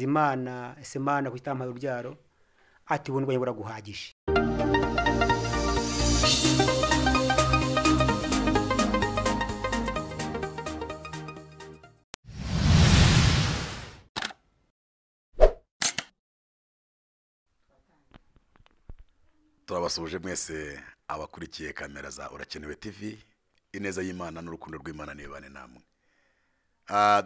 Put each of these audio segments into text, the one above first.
Imana Semana kwitampaye urubyaro ati buntu bwo buraguhagije. Turabasubije mwese abakurikiye kamera za Urakenewe TV, ineza y'Imana n'urukundo rw'Imana nibane namwe.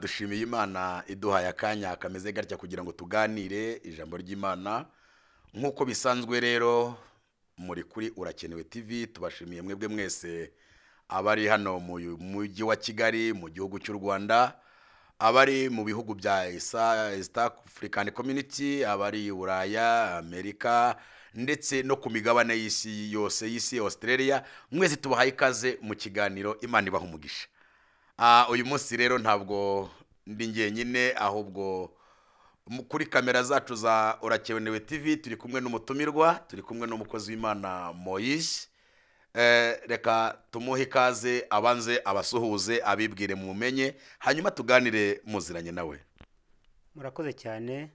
Dushimiye Imana iduhaye akanya kameze gatya kugira ngo tuganire ijambo ry'Imana nkuko bisanzwe. Rero muri kuri Urakenewe TV tubashimiye mwebwe mwese abari hano mu mujyi wa Kigali mu gihugu cy'u Rwanda, abari mu bihugu bya East African Community, abari Uraya, Amerika ndetse no ku migabane y'isi yose, y'isi Australia, mwese tubahaye ikaze mu kiganiro Imana ibaha umugisha. Uyu munsi rero ntabwo ndi njyenyine, ahubwo kuri kamera zacu za Urakenewe TV turi kumwe n'umutumirwa, turi kumwe n'umukozi w'Imana Moise. Reka tumuhe ikaze abanze abasuhuze abibwire mumenye, hanyuma tuganire muziranye nawe. Murakoze cyane,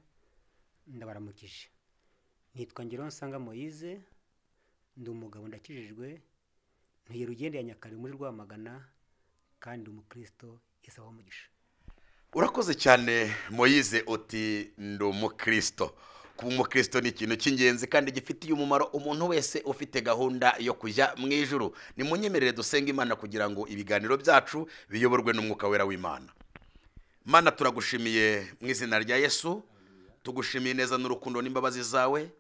ndabaramukije. Nitwa Ngironsanga Moise, ndi umugabo ndakijijwe, ntuye Rugende ya Nyakare muri Rwamagana, kandi umukristo Yesu abaho umugisha. Urakoze cyane Moise, uti ndi umukristo. Kuba umukristo ni ikintu cy'ingenzi kandi gifitiye umumaro umuntu wese ufite gahunda yo kujya mu ijuru. Nimunyemerere dusenga Imana kugira ngo ibiganiro byacu biyoborwe n'umwuka wera w'Imana. Mana, turagushimiye mu izina rya Yesu, tugushimiye neza n'urukundo n'imbabazi zawe,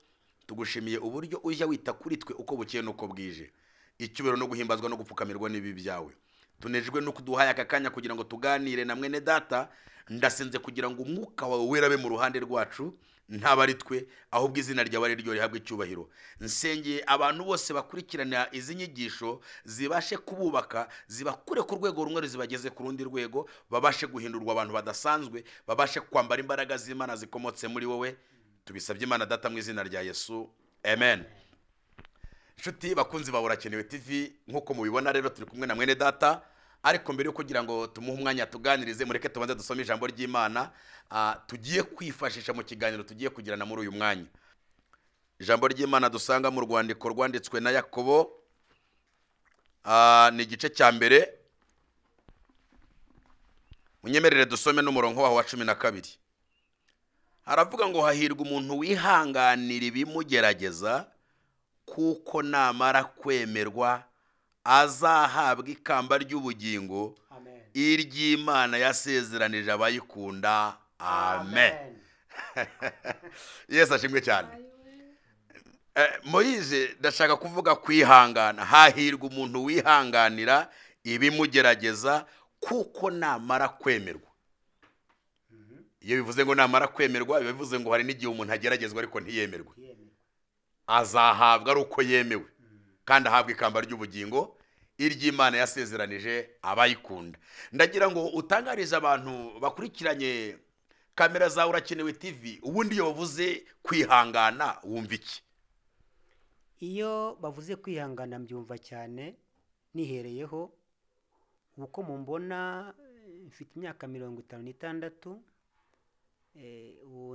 tugushimiye uburyo ujya wita kuri twe uko bukeye n'uko bwije. Icyubahiro no guhimbazwa no gupfukamirwa n'ibi byawe. Tunejwe no kuduhaye aka kanya kugira ngo tuganire na mwene data. Ndasenze kugira ngo umwuka wawe werabe mu ruhande rwacu, ntabari twe ahubwo izina ryawe ari ryo rihabwe icyubahiro. Nsengeye abantu bose bakurikirana izi nyigisho zibashe kububaka, zibakure ku rwego rumwe zibageze ku rundi rwego, babashe guhindurwa abantu badasanzwe, babashe kwambara imbaraga z'Imana zikomotse muri wowe. Tubisabye Imana Data mu izina rya Yesu, amen. Inshuti bakunzi ba Urakenewe TV, nkuko mubibona rero turi kumwe na mwene data, ariko mbere yo kugira ngo tumuhe umwanya tuganirize, mureke tubanze dusome ijambo ry'Imana tugiye kwifashisha mu kiganiro tugiye kugirana muri uyu mwanya. Ijambo ry'Imana dusanga mu rwandiko rwanditswe na Yakobo, ni igice cya mbere. Munyemerere dusome n'umurongo waho wa 12. Haravuga ngo hahirwa umuntu wihanganira ibimugerageza, kuko namara kwemerwa azahabwa ikamba ry'ubugingo iry'Imana yasezeranije abayikunda. Amen. Yesu ashimwe cyane. Moise, ndashaka kuvuga kwihangana. Hahirwa umuntu wihanganira ibimugerageza, kuko namara kwemerwa. Iyo bivuze ngo namara kwemerwa, bivuze ngo hari n'igihe umuntu ageragezwa ariko ntiyemerwe. Azahabwa ari uko yemewe, kandi ahabwa ikamba ry'ubugingo iry'Imana yasezeranije abayikunda. Ndagira ngo utangarize abantu bakurikiranye kamera za Urakenewe TV, ubundi iyo bavuze kwihangana wumva iki? Iyo bavuze kwihangana mbyumva cyane nihereyeho, uko mumbona mfite imyaka 56,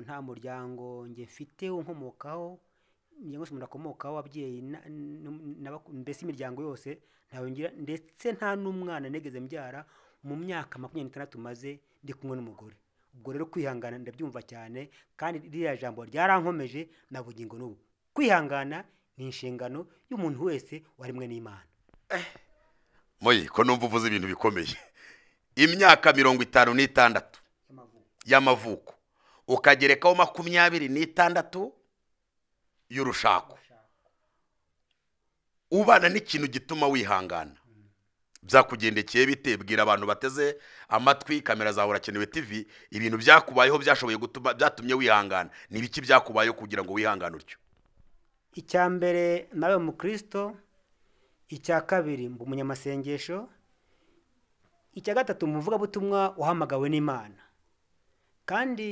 nta muryango nge mfite unkomokaho, njyewe umuntu akomokaho ababyeyi mbese imiryango yose ntawe ngira, ndetse nta n'umwana negeze mbyara mu myaka 26 maze ndi kumwe n'umugore. Ubwo rero kwihangana ndabyumva cyane, kandi ririya jambo ryarankomeje na bugingo n'ubu. Kwihangana ni inshingano y'umuntu wese warimwe n'Imana. Moye, ko numva uvuze ibintu bikomeye. Imyaka 56 y'amavuko ukagerekaho 26 y'urushako, ubana n'ikintu gituma wihangana. Byakugendekeye bite? Bwira abantu bateze amatwi kamera za Urakenewe TV ibintu byakubayeho byashoboye gutuma byatumye wihangana. Ni biki byakubayeho kugira ngo wihangane utyo? Icya mbere nawe mukristo, icya kabiri mbu umunyamasengesho, icya gatatu muvuga butumwa uhamagawe n'Imana. Kandi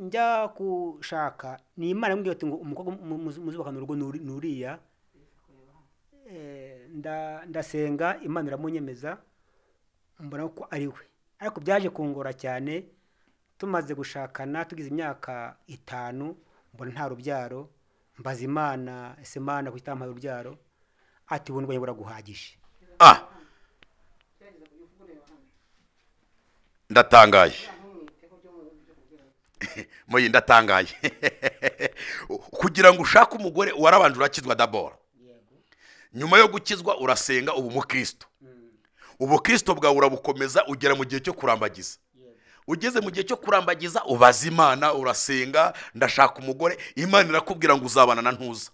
njya kushaka ni Imana yambwiye ati ngo umukobwa muzubakana urugo nuriya. Ndasenga Imana iramunyemeza, mbona ko ari we. Ariko byaje kungora cyane tumaze gushakana tugize imyaka 5 mbona nta rubyaro, mbaza Imana, ese Imana kuki utampaye urubyaro? Ati ubuntu bwawe buraguhagije. Ndatangaye Moyi, ndatangaye kugira ngo ushake umugore warabanje urakizwa d'abord, nyuma yo gukizwa urasenga ubu mukristo, ubu kristo bwawe urabukomeza ugera mu gihe cyo kurambagiza. Ugeze mu gihe cyo kurambagiza ubaza Imana, urasenga ndashaka umugore, Imana irakubwira ngo uzabana na Ntuza.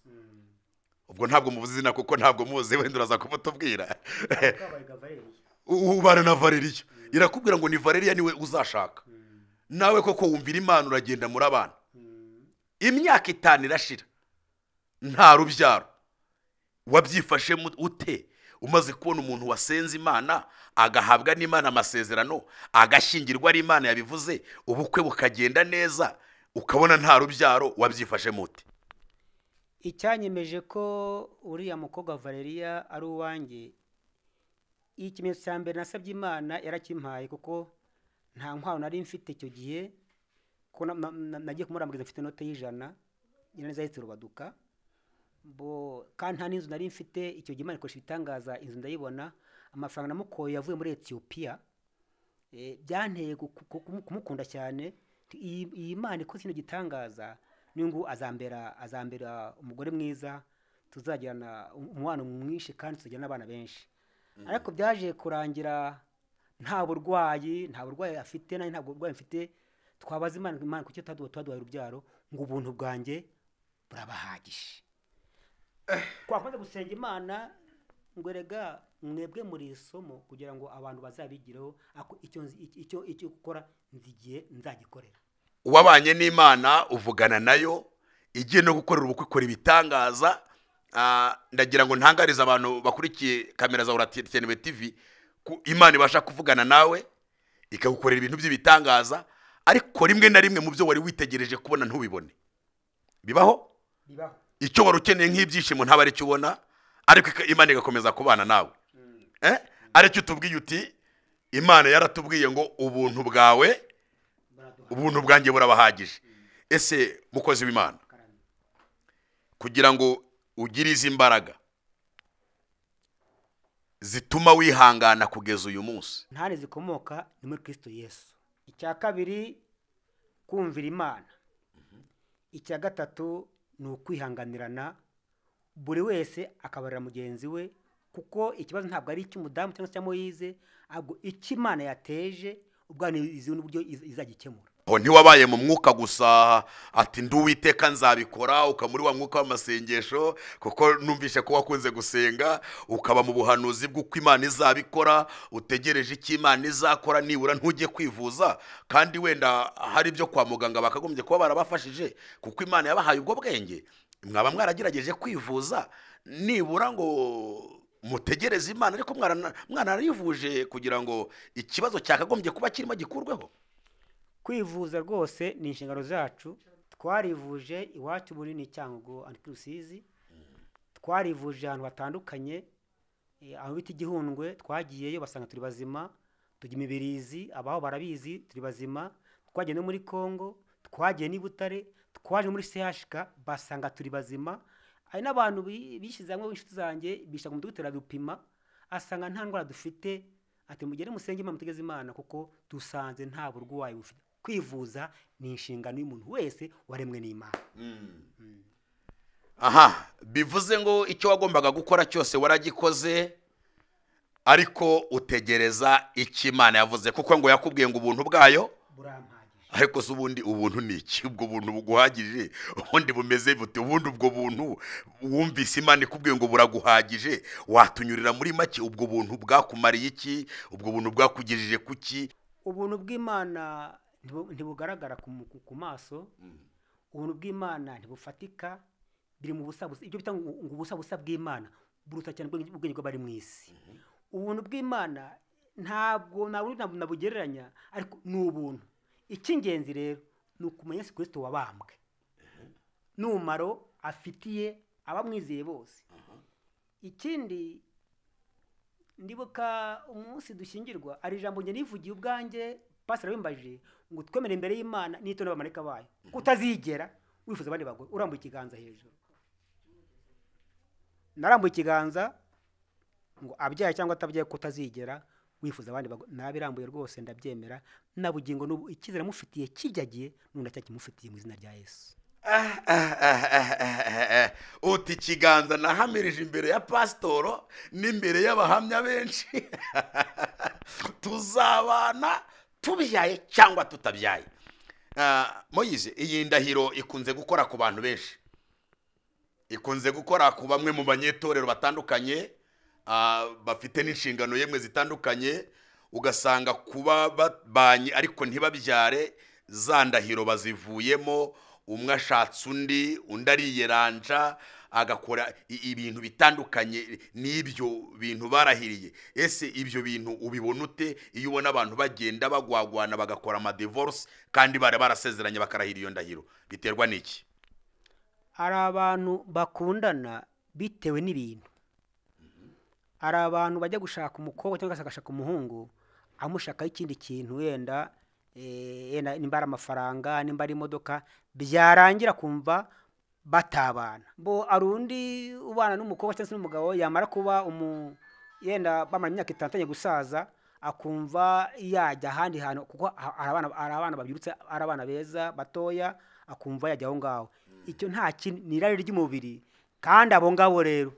Ubwo ntabwo muvuze izina kuko ntabwo muzi, wenda uraza kumutubwira. Ubana na Valeriya, irakubwira ngo ni Valeriya niwe uzashaka. Nawe koko wumvira Imana uragenda muri abana. Imyaka 5 irashira nta rubyaro. Wabyifashe ute umaze kubona umuntu wasenze Imana agahabwa n'Imana amasezerano, agashingirwa ari Imana yabivuze, ubukwe bukagenda neza, ukabona nta rubyaro? Wabyifashe mute? Icyanyemeje ko uriya mukobwa Valeriya ari uwanjye, ikimenyetso cya mbere nasabye Imana yarakimpaye, kuko nta nkwano nari mfite icyo gihe, ko nagiye kumurambiriza mfite inote y'100 nyine zahise rubaduka, kandi nta n'inzu nari mfite icyo gihe. Imana ikoresha ibitangaza, inzu ndayibona, amafaranga namukoye yavuye muri Ethiopia. Byanteye kumukunda cyane. Iyi Imana ikoze kino gitangaza n'ingu azambera umugore mwiza, tuzagirana umubano mwinshi kandi tuzagira n'abana benshi. Ariko byaje kurangira nta burwayi afite, nani nta burwayi mfite. Twabaza Imana kuki taduhaye urubyaro, ngo ubuntu bwanjye burabahagije. Twakoze gusenga Imana ngo rega mwebwe muri isomo kugira ngo abantu bazabigireho, icyo gukora nzigiye nzagikorera. Wabanye n'Imana, uvugana nayo, igiye no gukorera ubukwe, ikora ibitangaza. Ndagira ngo ntangarize abantu bakurikiye kamera za Urakenewe TV, Imana ibasha kuvugana nawe ikagukorera ibintu by'ibitangaza, ariko rimwe na rimwe mu byo wari witegereje kubona ntubibone. Bibaho? Icyo wari ukeneye nk'ibyishimo ntaba ari cyo ubona, ariko Imana igakomeza kubana nawe. Aricyo tubwiye uti Imana yaratubwiye ngo ubuntu bwanjye burabahagije. Ese mukozi w'Imana, kugira ngo ugire izi mbaraga zituma wihangana kugeza uyu munsi, ntane zikomoka ni muri Kristo Yesu. Icya kabiri, kumvira Imana. Icya gatatu ni ukwihanganirana, buri wese akabarira mugenzi we, kuko ikibazo ntabwo ari icy'umudamu cyangwa cya Moyize, ahubwo icy'Imana yateje, ubwo ni izi n'uburyo izagikemura. Ntiwabaye mu mwuka gusa ati nduwiteka nzabikora, ukamuri wa mwuka w'amasengesho, kuko numvishe ko wakunze gusenga, ukaba mu buhanuzi bw'uko Imana izabikora, utegereje icyo Imana izakora, nibura ntujye kwivuza, kandi wenda hari ibyo kwa muganga bakagombye kuba barabafashije, kuko Imana yabahaye ubwo bwenge. Mwaba mwaragerageje kwivuza, nibura ngo mutegereze Imana, ariko mwanarivuje kugira ngo ikibazo cyakagombye kuba kirimo gikurweho? Kwivuza rwose ni inshingano zacu. Twarivuje iwacu muri ni Cyangugu Antirusizi, twarivuje ahantu hatandukanye, aho bita Igihundwe twagiyeyo basanga turi bazima, tujya Imibirizi abaho barabizi turi bazima, twagiye no muri Kongo, twagiye ni Butare, twaje muri CHK basanga turi bazima. Hari n'abantu bishyize hamwe b'inshuti zanjye bishaga mu dogiteri abipima, asanga nta ndwara dufite, ati mugere musenge Imana mutegeze Imana kuko dusanze nta burwayi bufite. Kwivuza ni inshingano y'umuntu wese waremwe n'Imana. Bivuze ngo icyo wagombaga gukora cyose waragikoze, ariko utegereza icyo Imana yavuze, kuko ngo yakubwiye ngo ubuntu bwayo burampagije. Ariko se ubundi ubuntu ni iki? Ubwo buntu buguhagije ubundi bumeze bute? Ubundi ubwo buntu wumvise Imana ikubwiye ngo buraguhagije, watunyurira muri make ubwo buntu bwakumariye iki? Ubwo buntu bwakugejeje kuki? Ubuntu bw'Imana ntibugaragara ku maso, ubuntu bw'Imana ntibufatika, biri mu busa. Ibyo bita ngo ubusa bw'Imana buruta cyane ubwenge bw'abari mu isi. Ubuntu bw'Imana ntabwo nabugereranya, ariko ni ubuntu. Icy'ingenzi rero ni ukumenya Yesu Kristo wabambwe n'umumaro afitiye abamwizeye bose. Ikindi, ndibuka umunsi dushyingirwa, ari ijambo njye nivugiye ubwanjye, pastor wimbaje ngo twemere imbere y'Imana n'ito n'abamarika bayo kutazigera wifuza abandi bagore urambuye ikiganza hejuru. Narambuye ikiganza ngo abyaye cyangwa atabyaye kutazigera wifuza abandi bagore, nabirambuye rwose ndabyemera, nabugingo n'ubu ikizere mufitiye kijyagiye nunda cyakimufitiye mu izina rya Yesu. uti ikiganza nahamirije imbere ya pasitoro n'imbere y'abahamya benshi tuzabana tubyaye cyangwa tutabyaye. Moyize, iyi ndahiro ikunze gukora ku bantu benshi, ikunze gukora ku bamwe mu banyetorero batandukanye bafite n'inshingano yemwe zitandukanye, ugasanga kuba babanye ariko ntibabyare, za ndahiro bazivuyemo, umwe ashatse undi ariyeranja agakora ibintu bitandukanye n'ibyo bintu barahiriye. Ese ibyo bintu ubibona ute iyo ubona abantu bagenda bagwagwana bagakora amadivorce kandi barasezeranye bakarahira iyo ndahiro? Biterwa n'iki? Hari abantu bakundana bitewe n'ibintu. Hari abantu bajya gushaka umukobwa cyangwa se agashaka umuhungu amushakaho ikindi kintu, wenda nimba ari amafaranga, nimba ari imodoka, byarangira kumva batabana. Bo arundi ubana n'umukobwa cyangwa se n'umugabo yamara kuba yenda bamara imyaka 6 gusaza akumva yajya ahandi hantu, kuko ari abana babyirutse, ari abana beza batoya, akumva yajya aho ngaho. Icyo nta kintu, ni irari ry'umubiri, kandi abo ngabo rero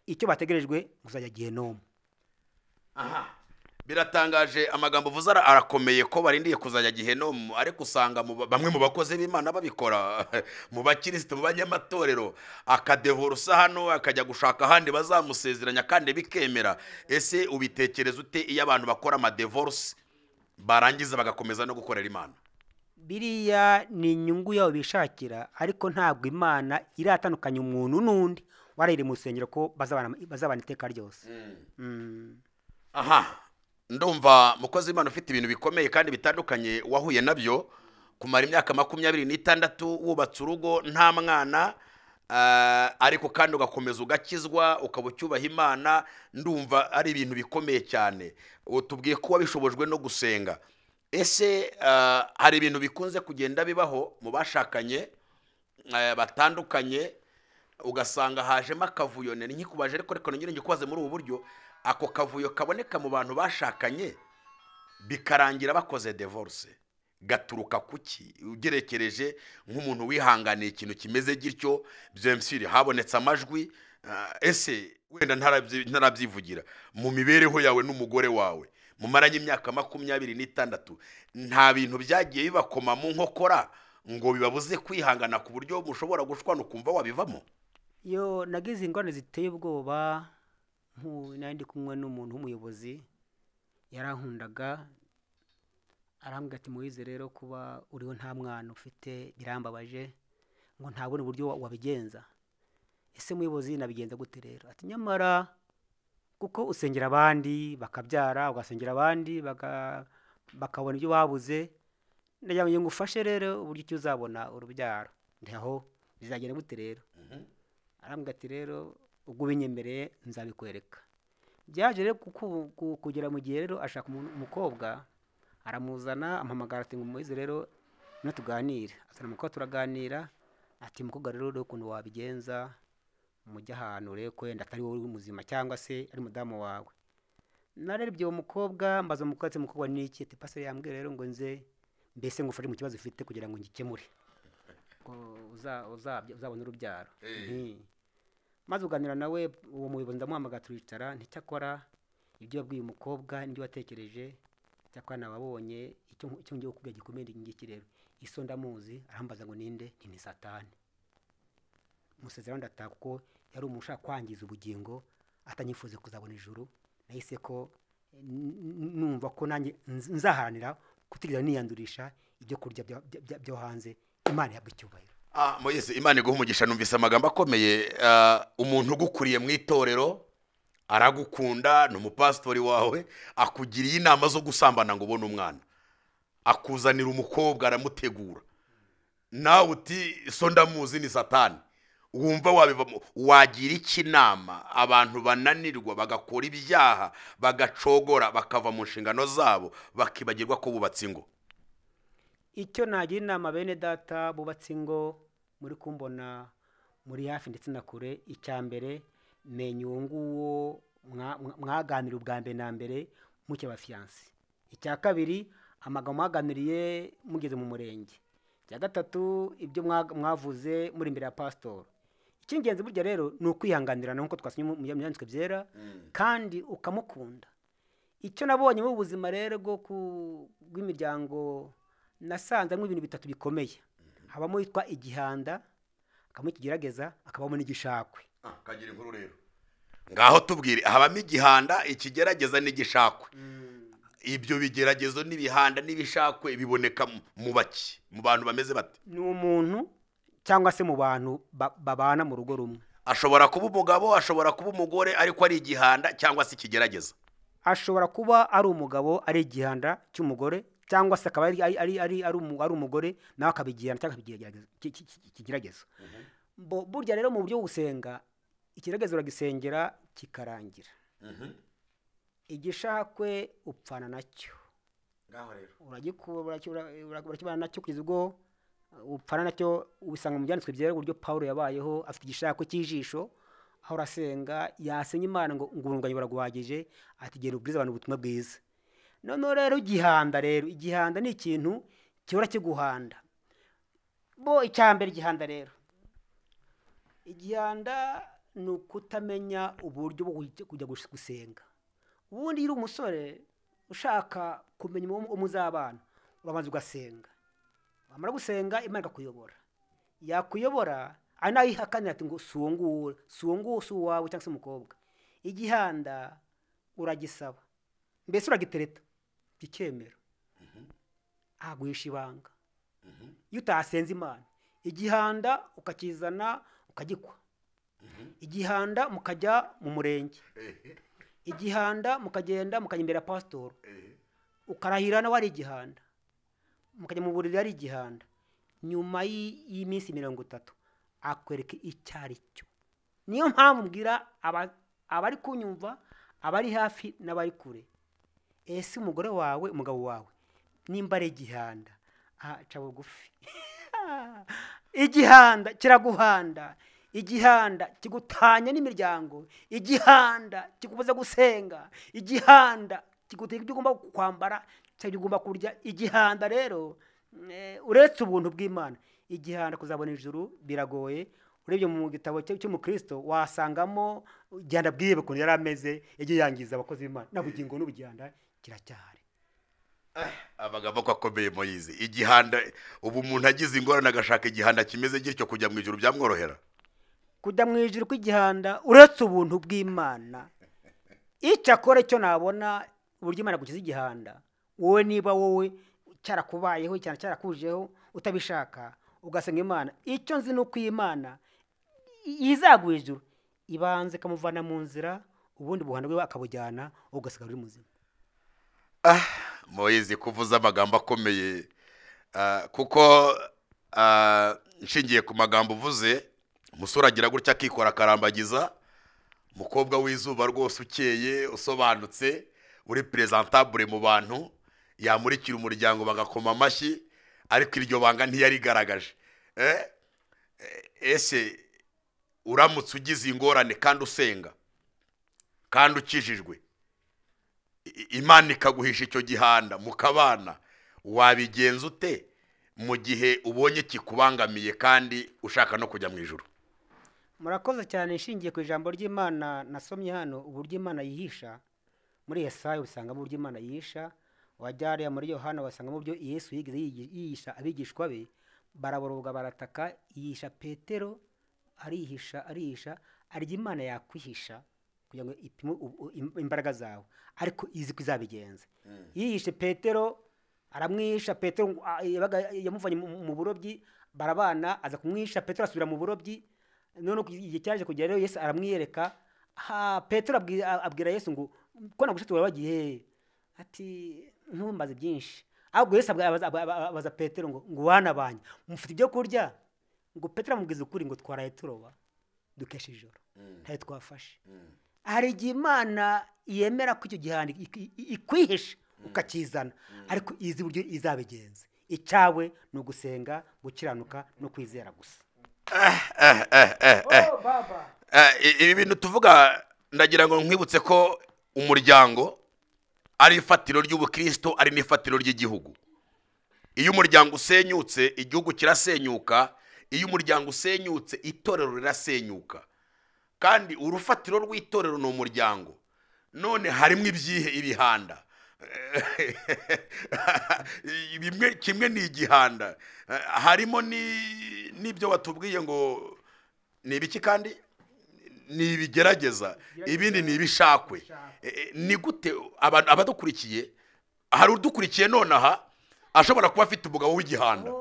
icyo bategerejwe muzajya Gihenomu. Biratangaje amagambo uvuze arakomeye ko barindiye kuzajya Gihenomu, ariko usanga bamwe mu bakozi b'Imana babikora mu bakristo, mu banyamatorero, akadevorusa hano akajya gushaka ahandi bazamusezeranya kandi bikemera. Ese ubitekereza ute iyo abantu bakora amadevorce barangiza bagakomeza no gukorera Imana? Biriya ni inyungu yabo bishakira, ariko ntabwo Imana iratandukanya umuntu n'undi warayire mu rusengero ko bazabana iteka ryose. Ndumva mukozi w'Imana ufite ibintu bikomeye kandi bitandukanye wahuye nabyo, kumara imyaka 26 wubatse urugo nta mwana, ariko kandi ugakomeza ugakizwa ukaba ucyubaha Imana. Ndumva ari ibintu bikomeye cyane. Utubwiye ko wabishobojwe no gusenga. Ese hari ibintu bikunze kugenda bibaho mu bashakanye batandukanye, ugasanga hajemo akavuyo, nkikubaje ariko reka nongere ngikubaze muri ubu buryo, ako kavuyo kaboneka mu bantu bashakanye bikarangira bakoze divorce, gaturuka kuki? Ugerekereje nk'umuntu wihanganiye ikintu kimeze gityo, byemsiri habonetse amajwi, ese wenda ntarabyivugira mu mibereho yawe n'umugore wawe mumaranye imyaka 26, nta bintu byagiye bibakoma mu nkokora ngo bibabuze kwihangana ku buryo mushobora gushwana ukumva wabivamo? Yo nagize ingorane ziteye ubwoba, nandi kumwe n'umuntu w'umuyobozi yarankundaga, arambwira ati Moise rero kuba uriho nta mwana ufite birambabaje, ngo ntabone uburyo wabigenza. Ese muyobozi nabigenza gute rero? Ati nyamara kuko usengera abandi bakabyara, ugasengera abandi bakabona ibyo babuze, ndagira ngo ngufashe rero uburyo icyo uzabona urubyaro. Ndaho bizagenda gute rero? Arambwira ati rero ubwo binyemereye nzabikwereka. Byaje rero kugera mu gihe rero ashaka umukobwa, aramuzana ampamagara ati ngo Moise rero natuganire. Asana muko turaganira, ati mukobwa rero ukuntu wabigenza mujya ahantu rero ko yenda atari wowe muzima cyangwa se ari mudamu wawe. Narebye uwo mukobwa, mbaza umukobwa ni iki? Ati pastor yambwiye rero ngo nze mbese ngufashe mu kibazo ufite kugira ngo ngikemure, uzabona urubyaro. Maze uganira nawe uwo muyobozi ndamuhamagara turicara, nticyakora ibyo yabwiye umukobwa n'ibyo watekereje, cyakora nababonye icyo ngiye kubya gikomeye ngiki rero. Iso ndamuzi, arambaza ngo ninde? Ni Satani. Musezerano ndataha kuko yari umushaka kwangiza ubugingo, atanyifuze kuzabona ijuru. Nahise ko numva ko nanjye nzaharanira kutigera niyandurisha ibyo kurya byo hanze. Imana yabwe icyubahiro. Moise, Imana iguha umugisha. Numvise amagambo akomeye. Umuntu ugukuriye mu itorero aragukunda, ni umupastori wawe, akugiriye inama zo gusambana ngo ubone umwana, akuzanira umukobwa aramutegura, nawe uti so ndamuzi ni Satani. wumva wabivamo, wagira iki inama abantu bananirwa bagakora ibyaha bagacogora bakava mu nshingano zabo bakibagirwa ko bubatse ingo? icyo nagira inama bene data bubatse ingo muri kumbona muri hafi ndetse na kure, icya mbere menya uwo nguwo mwaganira ubwa mbere na mbere muke bafiyanse. icya kabiri amagambo mwaganiriye mugeze mu murenge. icya gatatu ibyo mwavuze muri imbere ya pasitori. icy'ingenzi burya rero ni ukwihanganirana nk'uko twasomye mu byanditswe byera, kandi ukamukunda. icyo nabonye mu buzima rero bw'imiryango, nasanze harimo ibintu bitatu bikomeye. habamo yitwa igihanda, hakabamo ikigerageza, hakabamo n'igishakwe. Kagira inkuru rero, ngaho tubwire. habamo igihanda, ikigerageza n'igishakwe. ibyo bigeragezo n'ibihanda n'ibishakwe biboneka mu baki, mu bantu bameze bate? ni umuntu cyangwa se mu bantu babana mu rugo rumwe. ashobora kuba umugabo, ashobora kuba umugore, ariko ari igihanda cyangwa se ikigerageza. ashobora kuba ari umugabo ari igihanda cy'umugore, cyangwa se akaba ari umugore nawe akaba igihanda cyangwa ikigeragezo. burya rero mu buryo bwo gusenga, ikigeragezo uragisengera kikarangira. igishakwe upfana nacyo, urakibana nacyo kugeza ubwo upfana nacyo. ubisanga mu byanditswe byera uburyo Pawulo yabayeho afite igishakwe cy'ijisho, aho urasenga yasenye Imana ngo urunganye buraguhagije, ati genda ubwirize abantu ubutumwa bwiza. noneho rero igihanda ni ikintu gihora kiguhanda. icya mbere igihanda ni ukutamenya uburyo bwo kujya gusenga. ubundi iyo uri umusore ushaka kumenya uwo muzabana, urabanza ugasenga. wamara gusenga Imana ikakuyobora, yakuyobora ari nayo ihakanira ati ngo si uwo nguwo si uwawe cyangwa se umukobwa. igihanda uragisaba, mbese uragitereta kikemera, aguhisha ibanga. iyo utasenze Imana, igihanda ukakizana ukagikwa. igihanda mukajya mu murenge, igihanda mukagenda mukajya imbere ya pasitori, ukarahira nawe ari igihanda, mukajya mu buriri ari igihanda. nyuma y'iminsi 30 akwereka icyo ari cyo. niyo mpamvu mbwira abari kunyumva, abari hafi n'abari kure, ese umugore wawe, umugabo wawe nimba ari igihanda, ca bugufi. igihanda kiraguhanda, igihanda kigutanya n'imiryango, igihanda kikubuza gusenga, igihanda kiguteka ibyo ugomba kwambara cyangwa ibyo ugomba kurya. igihanda rero uretse ubuntu bw'Imana, igihanda kuzabona ijuru biragoye. urebye mu gitabo cy'umukristo wasangamo igihanda bwiye ukuntu yari ameze, yagiye yangiza abakozi b'Imana, n'ubugingo n'ubugihanda kiracyahari. abagabo ko akomeye Moyize. igihanda, ubu umuntu agize ingorane agashaka igihanda kimeze gityo, kujya mu ijuru byamworohera? kujya mu ijuru kw'igihanda uretse ubuntu bw'Imana, icyakora icyo nabona uburyo Imana gukiza igihanda, wowe niba wowe cyarakubayeho cyane cyarakujeho utabishaka ugasenga Imana, icyo nzi nuko Imana izaguha ijuru, ibanze kamuvana mu nzira, ubundi buhanda bwe akabujyana, ugasigara uri muzima. Moyize kuvuza amagambo akomeye, kuko nshingiye ku magambo uvuze, umusore agira gutya akikora akarambagiza, umukobwa w'izuba rwose ukeye usobanutse uri presentabule mu bantu, yamurikira umuryango bagakoma amashyi, ariko iryo banga ntiyarigaragaje. ese uramutse ugize ingorane kandi usenga kandi ukijijwe, Imana ikaguhisha icyo gihanda mukabana, wabigenza ute mu gihe ubonye kikubangamiye kandi ushaka no kujya mu ijuru? murakoze cyane. ishingiye ku ijambo ry'Imana nasomye hano, uburyo Imana yihisha muri Yesaya usangamo uburyo Imana yihisha, wajya muri Yohana wasangamo uburyo Yesu yigeze yihisha abigishwa be, baraboroga barataka, yihisha Petero, arihisha arya Imana yakwihisha kugira ngo ipime imbaraga zawe, ariko izi kwizabigenza. yihishe Petero, aramwihisha. Petero yamuvanye mu burobyi, barabana, aza kumwihisha. Petero asubira mu burobyi, none igihe cyaje kugera rero Yesu aramwiyereka. Petero abwira Yesu ngo ko nagushitura wagiye, ati ntumbaze byinshi. ahubwo Yesu abaza Petero ngo wana banye mufite ibyo kurya? ngo Petero amubwiza ukuri ngo twaraye turoba. dukesha ijoro ntayo twafashe hari igihe imana yemera ko icyo gihanda ikwihisha ukakizana ariko izi buryo izabigenza icyawe ni ugusenga gukiranuka no kwizera gusa. ibi bintu tuvuga ndagira ngo nkwibutse ko umuryango ari ifatiro ry'ubukristo ari n'ifatiro ry'igihugu. Iyo umuryango usenyutse igihugu kirasenyuka, iyo umuryango usenyutse itorero rirasenyuka, kandi urufatiro rw'itorero ni umuryango. None harimo ibyihe ibihanda bimwe kimwe ni igihanda, harimo n'ibyo watubwiye ngo ni ibiki kandi ni ibigerageza, ibindi ni ibishakwe. Ni gute abadukurikiye, hari udukurikiye nonaha ashobora kuba afite umugabo w'igihanda,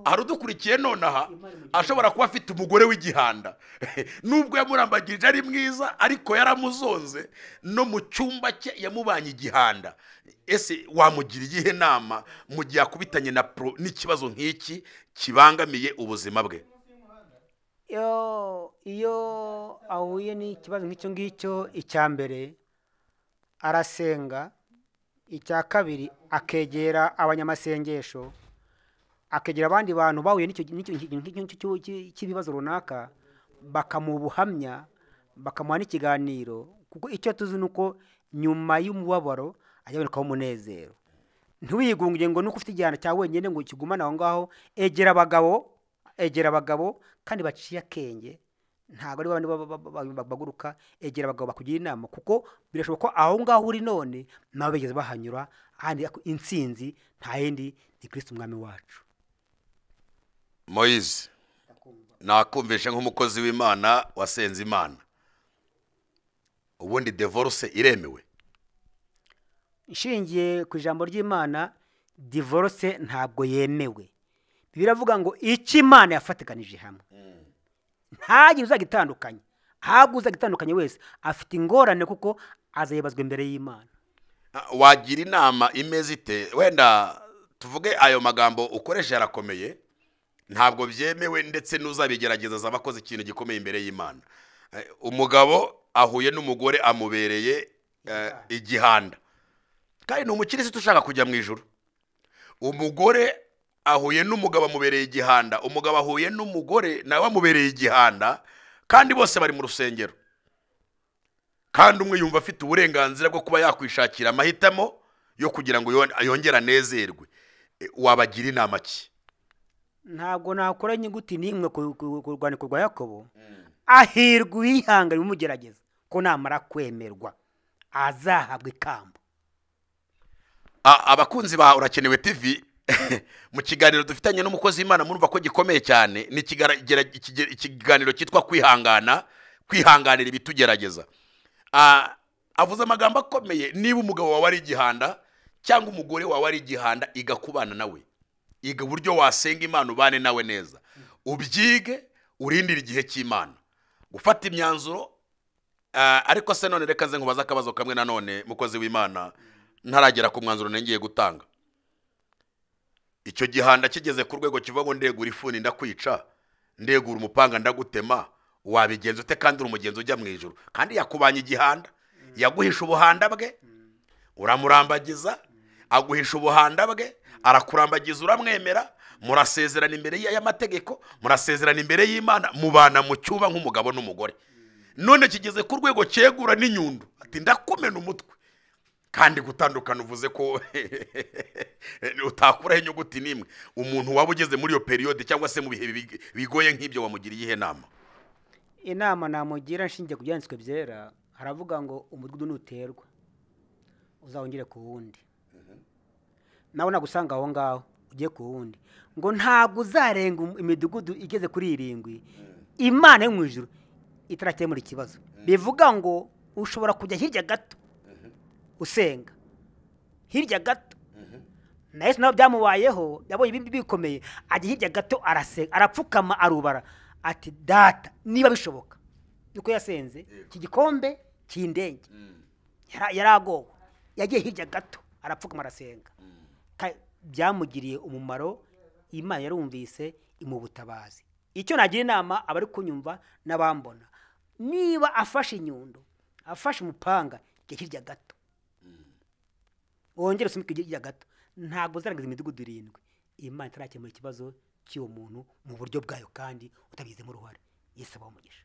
hari udukurikiye nonaha ashobora kuba afite umugore w'igihanda nubwo yamurambagirije ari mwiza ariko yaramuzonze no mu cyumba cye yamubanye igihanda. Ese wamugira iyihe nama mu gihe akubitanye n'ikibazo nk'iki kibangamiye ubuzima bwe? Iyo ahuye n'ikibazo nk'icyo ngicyo, icya mbere arasenga, icya kabiri akegera abanyamasengesho, akegera abandi bantu bahuye n'icyo cy'ibibazo runaka, bakamuha ubuhamya, bakamuha n'ikiganiro, kuko icyo tuzi ni uko nyuma y'umubabaro ajyabonekaho umunezero. Ntiwigunge ngo nuko ufite igihanda cya wenyine ngo kigumane aho ngaho. Egera abagabo kandi baciye akenge, ntabwo ari babandi baguruka. Egera abagabo bakugira inama, kuko birashoboka ko aho ngaho uri none nabo bigeze bahanyura, kandi intsinzi nta yindi ni Kristo umwami wacu. Moise, nakumvishe nk'umukozi w'Imana wasenze Imana, ubundi divorce iremewe? Ishingiye ku ijambo ry'Imana, divorce ntabwo yemewe. Biravuga ngo icyo Imana yafatikanije hamwe ntagire uzagitandukanya. Ahubwo uzagitandukanye wese afite ingorane, kuko azayibazwa imbere y'Imana. Wagira inama imeze ite? Wenda tuvuge ayo magambo ukoresha yarakomeye, ntabwo byemewe, ndetse n'uzabigerageza azaba akoze ikintu gikomeye imbere y'Imana. Umugabo ahuye n'umugore amubereye igihanda, kandi ni umukirisitu ushaka kujya mu ijuru. Umugore ahuye n'umugabo amubereye igihanda, umugabo ahuye n'umugore nawe amubereye igihanda, kandi bose bari mu rusengero, kandi umwe yumva afite uburenganzira bwo kuba yakwishakira amahitamo yo kugira ngo yongere anezerwe. Wabagira inama ki? Ntabwo nakora inyuguti n'imwe ku rwandiko rwa Yakobo. Ahirwa uyihangana umugerageza, ko namara kwemerwa azahabwa ikamba. Abakunzi ba Urakenewe TV, mu kiganiro dufitanye n'umukozi w'Imana murumva ko gikomeye cyane. Ni ikiganiro cyitwa kwihanganira ibitugerageza. Avuze amagambo akomeye. Niba umugabo wawe ari igihanda cyangwa umugore wawe ari igihanda, iga kubana nawe, iga uburyo wasenga Imana ubane nawe neza, ubyige, urindire igihe cy'Imana gufata imyanzuro. Ariko se none reka ze nkubaza akabazo kamwe nanone, mukozi w'Imana, ntaragera ku mwanzuro nengeye gutanga. Icyo gihanda kigeze ku rwego kivuga ngo ndegura ifuni ndakwica, ndegura umupanga ndagutema, wabigenza ute kandi uri umugenzi ujya mu ijuru? Kandi yakubanye igihanda, yaguhisha ubuhanda bwe, uramurambagiza, aguhisha ubuhanda bwe, arakurambagiza, uramwemera, murasezerana imbere y'amategeko, murasezerana imbere y'Imana, mubana mu cyuba nk'umugabo n'umugore. None kigeze ku rwego cyegura n'inyundo, ati ndakumena umutwe, kandi gutandukana uvuze ko utakuraho inyuguti n'imwe. Umuntu waba ugeze muri iyo periode cyangwa se mu bihe bigoye nk'ibyo, wamugira iyihe nama? Inama namugira nshingiye ku byanditswe byera, haravuga ngo umudugudu nuterwa uzawongere ku wundi. Nawe nagusanga aho ngaho ugiye ku wundi, ngo ntabwo uzarenga imidugudu igeze kuri 7 Imana yo mu ijuru itarakemura ikibazo. Bivuga ngo ushobora kujya hirya gato usenga, hirya gato. Na Yesu nawe byamubayeho, yabonye ibindi bikomeye, ajya hirya gato arasenga, arapfukama, arubara, ati data niba bishoboka. Nuko yasenze iki gikombe cy'indenge, yaragowe, yagiye hirya gato arapfukama arasenga, byamugiriye umumaro. Imana yarumvise imubutabazi. Icyo nagira inama abari kunyumva n'abambona, niba afashe inyundo afashe umupanga igihe hirya gato wongere usumike hirya gato ntabwo uzarangiza imidugudu 7 imana itarakemura ikibazo cy'uwo muntu mu buryo bwayo kandi utabizemo uruhare. Yesu abaho umugisha.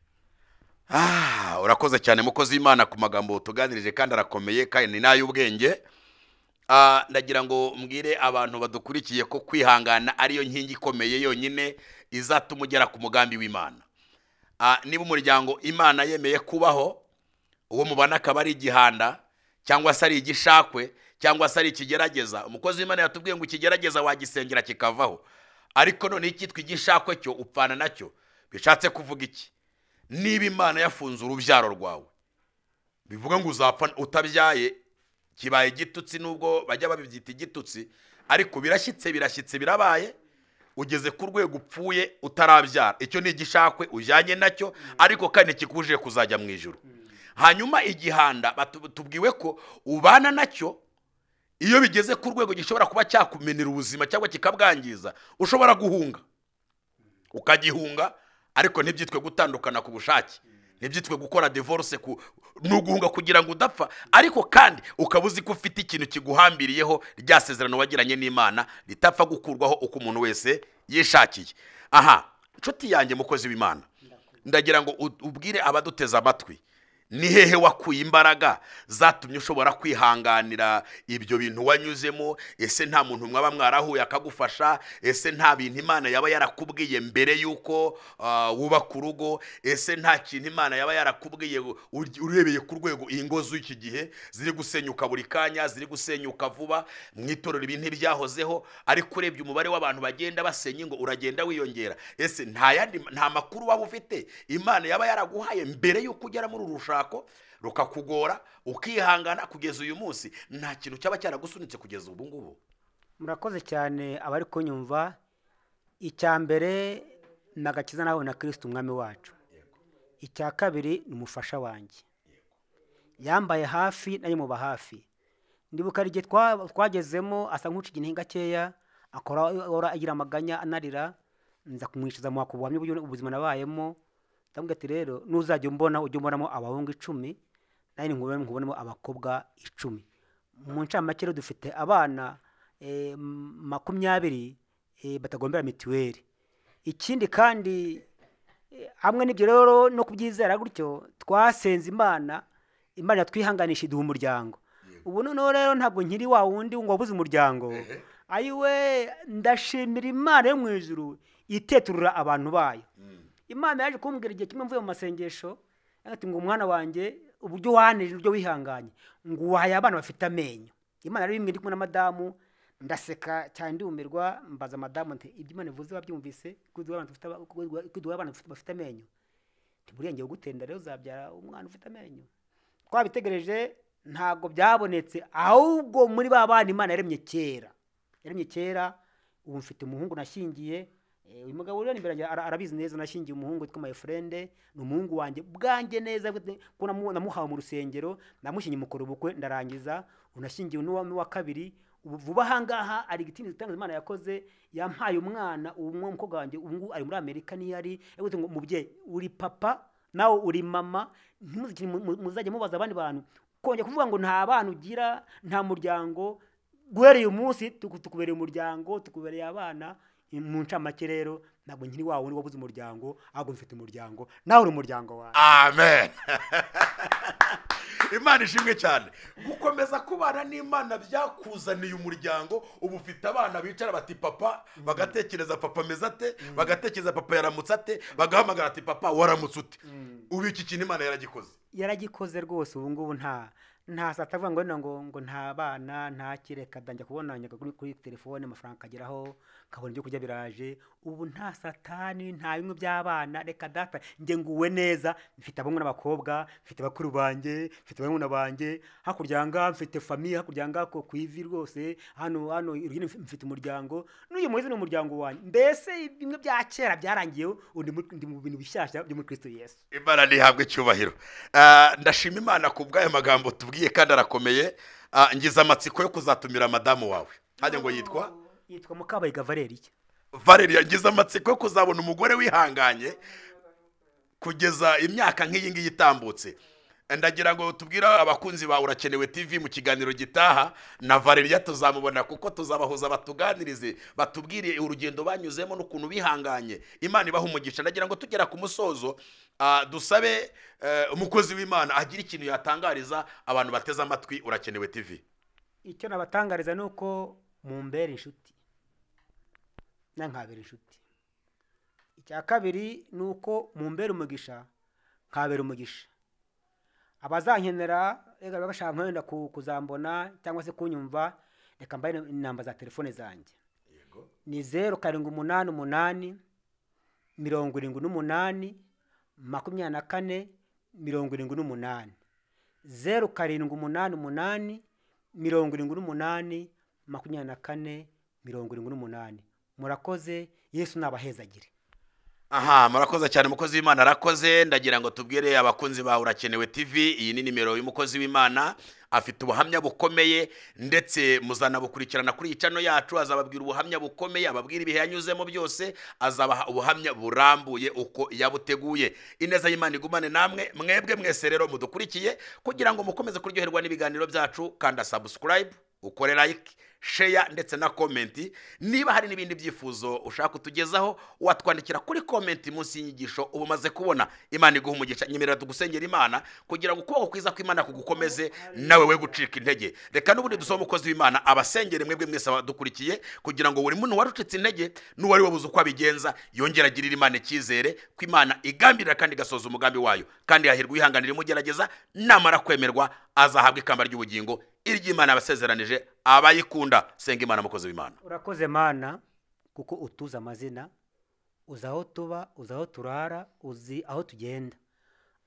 Urakoze cyane mukozi w'Imana ku magambo tuganirije kandi arakomeye kandi ni n'ay'ubwenge. Ndagira ngo mbwire abantu badukurikiye ko kwihangana ariyo nkingi ikomeye yonyine izatuma ugera ku mugambi w'Imana. Niba umuryango Imana yemeye kubaho, uwo mubana akaba ari igihanda cyangwa se ari igishakwe cyangwa se ari ikigerageza, umukozi w'Imana yatubwiye ngo ikigerageza wagisengera kikavaho, ariko none ikitwa igishakwe cyo upfana nacyo. Bishatse kuvuga iki? Niba Imana yafunze urubyaro rwawe, bivuga ngo uzapfa utabyaye, kibaye igitutsi, nubwo bajya babibyita igitutsi, ariko birashyitse birabaye, ugeze ku rwego upfuye utarabyara. Icyo ni igishakwe ujyanye nacyo, ariko kandi kikubujije kuzajya mu ijuru. Hanyuma igihanda tubwiwe ko ubana nacyo, iyo bigeze ku rwego gishobora kuba cyakumenera ubuzima cyangwa kikabwangiza, ushobora guhunga ukagihunga, ariko ntibyitwe gutandukana ku bushake, ntibyitwe gukora divorce, nuguhunga kugira ngo udapfa, ariko kandi ukabuzi ko ufite ikintu kiguhambiriyeho, ryasezerano wagiranye n'Imana litapfa gukurwaho uko umuntu wese yishakiye. Nshuti yanjye mukozi w'Imana, ndagira ngo ubwire abaduteze amatwi, ni hehe wakuye imbaraga zatumye ushobora kwihanganira ibyo bintu wanyuzemo? Ese nta muntu mwaba mwarahuye akagufasha? Ese nta bintu Imana yaba yarakubwiye mbere yuko wubaka urugo? Ese nta kintu Imana yaba yarakubwiye urebeye ku rwego ingo z'iki gihe ziri gusenyuka buri kanya, ziri gusenyuka vuba? Mwitorero ibintu byahozeho, ariko urebye umubare w'abantu bagenda basenya ingo uragenda wiyongera. Ese nta makuru waba ufite Imana yaba yaraguhaye mbere yuko ugera muri urusha rukakugora ukihangana kugeza uyu munsi? Nta kintu cyaba cyaragusunitse kugeza ubu ngubu? Murakoze cyane abari kunyumva. Icya mbere nagakiza nawe na Kristo umwami wacu. Icya kabiri ni umufasha wanjye, yambaye hafi nayo muba hafi. Ndibuka igihe twagezemo asa nk'uca igihe gakeya, akora agira amaganya anarira, nza kumwishiza mu kubuhamya ubuzima nabayemo. Ndamubwira ati rero nuzajya umbona ujye umbonamo abahungu 10 nani nkubonemo abakobwa 10. Mu ncamake rero dufite abana 20 batagombera mituweli. Ikindi kandi hamwe n'ibyo rero no kubyizera gutyo twasenze Imana yatwihanganisha iduha umuryango. Ubu noneho rero ntabwo nkiri wa wundi ngo wabuze umuryango. Ayiwe, ndashimira Imana yo mu ijuru iteturura abantu bayo. Imana yaje kumbwira igihe kimwe mvuye mu masengesho, ati ngo umwana wanjye uburyo waneje uburyo wihanganye ngo wahaye abana bafite amenyo. Imana rero imwe ndi kumwe na madamu, ndaseka cyane ndumirwa, mbaza madamu nti ibyo Imana ivuze babyumvise kuduha abana bafite amenyo? Buriya ngiye gutenda rero uzabyara umwana ufite amenyo. Twabitegereje ntago byabonetse, ahubwo muri ba bana Imana yaremye kera. Ubu mfite umuhungu nashingiye. Uyu mugabo rero imbere arabizi neza, nashingiye umuhungu witwa my friend, ni umuhungu wanjye bwanjye neza, ko namuhawe mu rusengero, namushingiye mukora ubukwe ndarangiza, unashingiye n'uwa kabiri. Vuba hangaha ari igitindi zitangaza Imana yakoze, yampaye umwana. Uwo mukobwa wanjye ubu ari muri Amerika, niyo ari yavuze ngo mubyeyi uri papa nawe uri mama, muzajya mubaza abandi bantu kongera kuvuga ngo nta bana ugira, nta muryango. Guhereye umunsi tukubereye umuryango, tukubereye abana. Mu ncamake rero ntabwo nkiri wa wundi wabuze umuryango, ahubwo mfite umuryango, nawe uri umuryango wawe. Amen. Imana ishimwe cyane. Gukomeza kubana n'Imana byakuzaniye umuryango. Ubu ufite abana bicara bati papa, bagatekereza papa meze ate, bagatekereza papa yaramutse ate, bagahamagara ati papa waramutse ute. Ubu iki kintu Imana yaragikoze rwose. Ubu ngubu nta satavuga ngo nta bana, nta kireka danjya kubona kuri telefone amafaranga kageraho, kabona ibyo kurya biraje. Ubu nta satani, nta bimwe by'abana, reka data nge nguwe neza. Mfite abahungu n'abakobwa, mfite bakuru banjye, mfite abahungu banjye, hakurya nga mfite famille, hakurya nga ko kwivi rwose, hano mfite umuryango. N'uyu muhizi n'umuryango wanjye. Mbese bimwe bya kera byarangiye, ndi mu bintu bishyashya byo muri Kristo Yesu. Imana nihabwe cyubahiro. Ndashima Imana ku bw'ayo magambo tubwiye kandi arakomeye. Ngize amatsiko yo kuzatumira madamu wawe. Hajye ngo yitwa Mukabayiga Valeria. Valeria, ngize amatsiko yo kuzabona umugore wihanganye kugeza imyaka nk'iyi ngiyi itambutse. Ndagira ngo tubwira abakunzi ba Urakenewe TV mu kiganiro gitaha na Valeria tuzamubona, kuko tuzabahuza batuganirize, batubwire urugendo banyuzemo n'ukuntu bihanganye. Imana ibaha umugisha. Ndagira ngo tugera ku musozo dusabe umukozi w'Imana agira ikintu yatangariza abantu bateze amatwi Urakenewe TV. Icyo nabatangariza nuko mumbere inshuti nankabera inshuti. Icya kabiri nuko mumbere umugisha nkabera umugisha. Abazankenera ega bagashaka kwenda kuzambona cyangwa se kunyumva, reka mbaye inamba za telefone zanjye. Yego. Ni 0788 78 24 78 0788 78 24 78. Murakoze, Yesu nabahezagire. Aha, murakoze cyane mukozi w'Imana arakoze. Ndagira ngo tubwire abakunzi ba Urakenewe TV, iyi ni nimero y'umukozi w'Imana, afite ubuhamya bukomeye ndetse muzanabukurikirana kuri channel yacu. Azababwira ubuhamya bukomeye, ababwira ibihe yanyuzemo byose, azabaha ubuhamya burambuye uko yabuteguye. Ineza y'Imana igumane namwe mwebwe mwese rero mudukurikiye, kugira ngo mukomeze kuryoherwa n'ibiganiro byacu. Kanda subscribe, ukore like, share ndetse na comment. Niba hari n'ibindi byifuzo ushaka kutugezaho, watwandikira kuri comment munsi y'inyigisho ubumaze kubona. Imana iguha umugisha. Nyemerera tugusengera Imana kugira ngo ukuboko kwiza kw'Imana kugukomeze, nawe we gucika intege. Reka n'ubundi dusoma umukozi w'Imana abasengere mwebwe mwese abadukurikiye, kugira ngo buri muntu warucitse intege n'uwari wabuze uko abigenza yongera agirira Imana icyizere ko Imana igambirira kandi igasoza umugambi wayo, kandi yahirwa uyihanganira imugerageza, namara kwemerwa azahabwa ikamba ry'ubugingo iry'Imana abasezeranije abayikunda. Senga Imana mukozi w'Imana. Urakoze Mana, kuko utuza amazina, uzi aho tuba, uzi aho turara, uzi aho tugenda.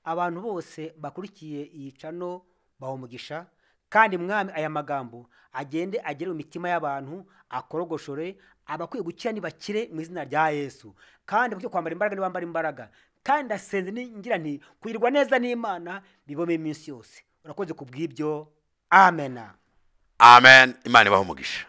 Abantu bose bakurikiye iyi channel bahumugisha, kandi Mwami aya magambo agende agere mu mitima y'abantu, akorogoshore abakwiye gukira nibakire mu izina rya Yesu, kandi bakwiye kwambara imbaraga nibambara imbaraga, kandi ndasenze ningira nti kuyirwa neza n'Imana bibome iminsi yose. Urakoze kubw'ibyo. Amen. Amen. Imana ibahe umugisha.